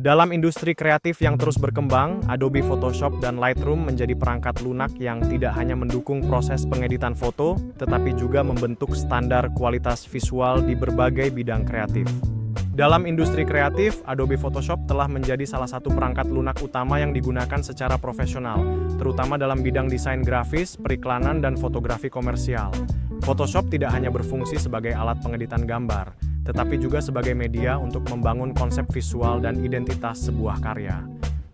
Dalam industri kreatif yang terus berkembang, Adobe Photoshop dan Lightroom menjadi perangkat lunak yang tidak hanya mendukung proses pengeditan foto, tetapi juga membentuk standar kualitas visual di berbagai bidang kreatif. Dalam industri kreatif, Adobe Photoshop telah menjadi salah satu perangkat lunak utama yang digunakan secara profesional, terutama dalam bidang desain grafis, periklanan, dan fotografi komersial. Photoshop tidak hanya berfungsi sebagai alat pengeditan gambar, tetapi juga sebagai media untuk membangun konsep visual dan identitas sebuah karya.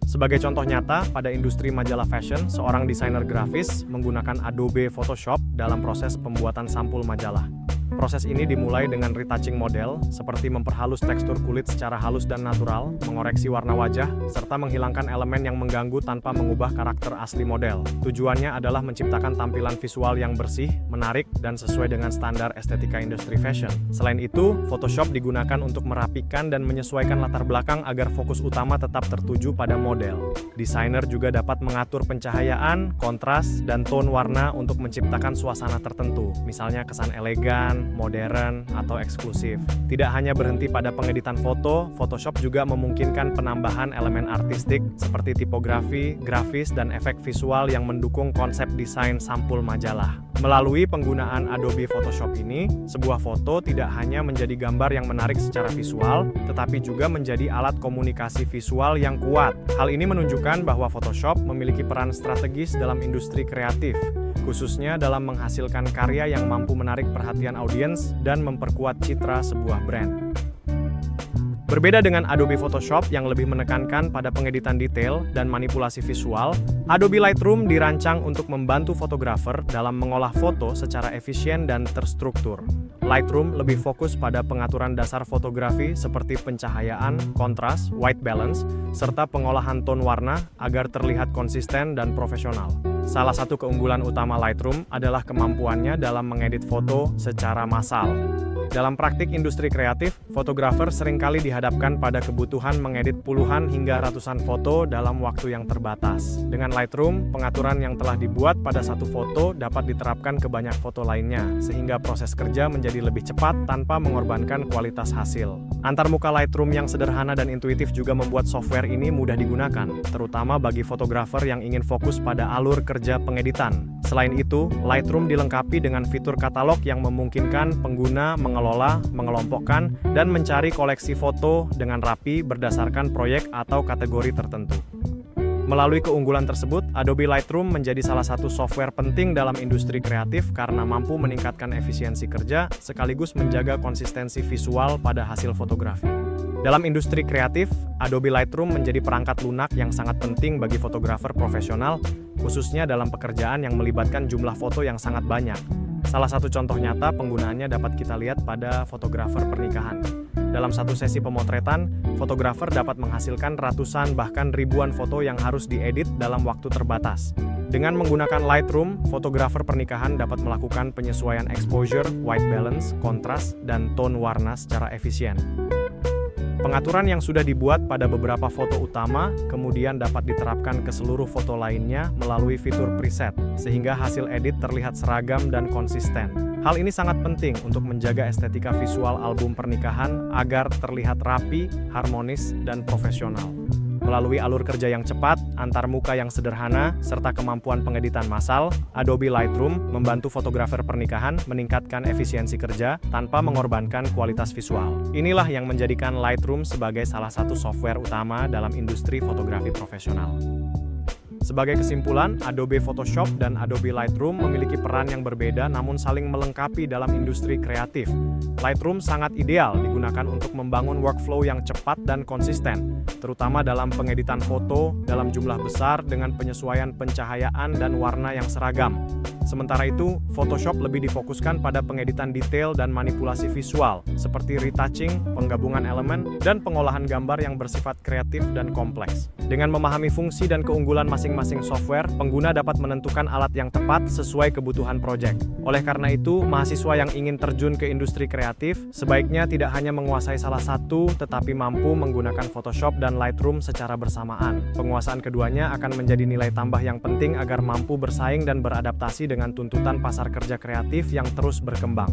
Sebagai contoh nyata, pada industri majalah fashion, seorang desainer grafis menggunakan Adobe Photoshop dalam proses pembuatan sampul majalah. Proses ini dimulai dengan retouching model, seperti memperhalus tekstur kulit secara halus dan natural, mengoreksi warna wajah, serta menghilangkan elemen yang mengganggu tanpa mengubah karakter asli model. Tujuannya adalah menciptakan tampilan visual yang bersih, menarik, dan sesuai dengan standar estetika industri fashion. Selain itu, Photoshop digunakan untuk merapikan dan menyesuaikan latar belakang agar fokus utama tetap tertuju pada model. Desainer juga dapat mengatur pencahayaan, kontras, dan tone warna untuk menciptakan suasana tertentu, misalnya kesan elegan, modern, atau eksklusif. Tidak hanya berhenti pada pengeditan foto, Photoshop juga memungkinkan penambahan elemen artistik seperti tipografi, grafis, dan efek visual yang mendukung konsep desain sampul majalah. Melalui penggunaan Adobe Photoshop ini, sebuah foto tidak hanya menjadi gambar yang menarik secara visual, tetapi juga menjadi alat komunikasi visual yang kuat. Hal ini menunjukkan bahwa Photoshop memiliki peran strategis dalam industri kreatif, khususnya dalam menghasilkan karya yang mampu menarik perhatian audiens dan memperkuat citra sebuah brand. Berbeda dengan Adobe Photoshop yang lebih menekankan pada pengeditan detail dan manipulasi visual, Adobe Lightroom dirancang untuk membantu fotografer dalam mengolah foto secara efisien dan terstruktur. Lightroom lebih fokus pada pengaturan dasar fotografi seperti pencahayaan, kontras, white balance, serta pengolahan tone warna agar terlihat konsisten dan profesional. Salah satu keunggulan utama Lightroom adalah kemampuannya dalam mengedit foto secara massal. Dalam praktik industri kreatif, fotografer seringkali dihadapkan pada kebutuhan mengedit puluhan hingga ratusan foto dalam waktu yang terbatas. Dengan Lightroom, pengaturan yang telah dibuat pada satu foto dapat diterapkan ke banyak foto lainnya, sehingga proses kerja menjadi lebih cepat tanpa mengorbankan kualitas hasil. Antarmuka Lightroom yang sederhana dan intuitif juga membuat software ini mudah digunakan, terutama bagi fotografer yang ingin fokus pada alur kerja pengeditan. Selain itu, Lightroom dilengkapi dengan fitur katalog yang memungkinkan pengguna mengelola, mengelompokkan, dan mencari koleksi foto dengan rapi berdasarkan proyek atau kategori tertentu. Melalui keunggulan tersebut, Adobe Lightroom menjadi salah satu software penting dalam industri kreatif karena mampu meningkatkan efisiensi kerja sekaligus menjaga konsistensi visual pada hasil fotografi. Dalam industri kreatif, Adobe Lightroom menjadi perangkat lunak yang sangat penting bagi fotografer profesional, khususnya dalam pekerjaan yang melibatkan jumlah foto yang sangat banyak. Salah satu contoh nyata penggunaannya dapat kita lihat pada fotografer pernikahan. Dalam satu sesi pemotretan, fotografer dapat menghasilkan ratusan bahkan ribuan foto yang harus diedit dalam waktu terbatas. Dengan menggunakan Lightroom, fotografer pernikahan dapat melakukan penyesuaian exposure, white balance, kontras, dan tone warna secara efisien. Pengaturan yang sudah dibuat pada beberapa foto utama kemudian dapat diterapkan ke seluruh foto lainnya melalui fitur preset, sehingga hasil edit terlihat seragam dan konsisten. Hal ini sangat penting untuk menjaga estetika visual album pernikahan agar terlihat rapi, harmonis, dan profesional. Melalui alur kerja yang cepat, antarmuka yang sederhana, serta kemampuan pengeditan massal, Adobe Lightroom membantu fotografer pernikahan meningkatkan efisiensi kerja tanpa mengorbankan kualitas visual. Inilah yang menjadikan Lightroom sebagai salah satu software utama dalam industri fotografi profesional. Sebagai kesimpulan, Adobe Photoshop dan Adobe Lightroom memiliki peran yang berbeda namun saling melengkapi dalam industri kreatif. Lightroom sangat ideal digunakan untuk membangun workflow yang cepat dan konsisten, terutama dalam pengeditan foto dalam jumlah besar dengan penyesuaian pencahayaan dan warna yang seragam. Sementara itu, Photoshop lebih difokuskan pada pengeditan detail dan manipulasi visual, seperti retouching, penggabungan elemen, dan pengolahan gambar yang bersifat kreatif dan kompleks. Dengan memahami fungsi dan keunggulan masing-masing software, pengguna dapat menentukan alat yang tepat sesuai kebutuhan proyek. Oleh karena itu, mahasiswa yang ingin terjun ke industri kreatif, sebaiknya tidak hanya menguasai salah satu, tetapi mampu menggunakan Photoshop dan Lightroom secara bersamaan. Penguasaan keduanya akan menjadi nilai tambah yang penting agar mampu bersaing dan beradaptasi dengan tuntutan pasar kerja kreatif yang terus berkembang.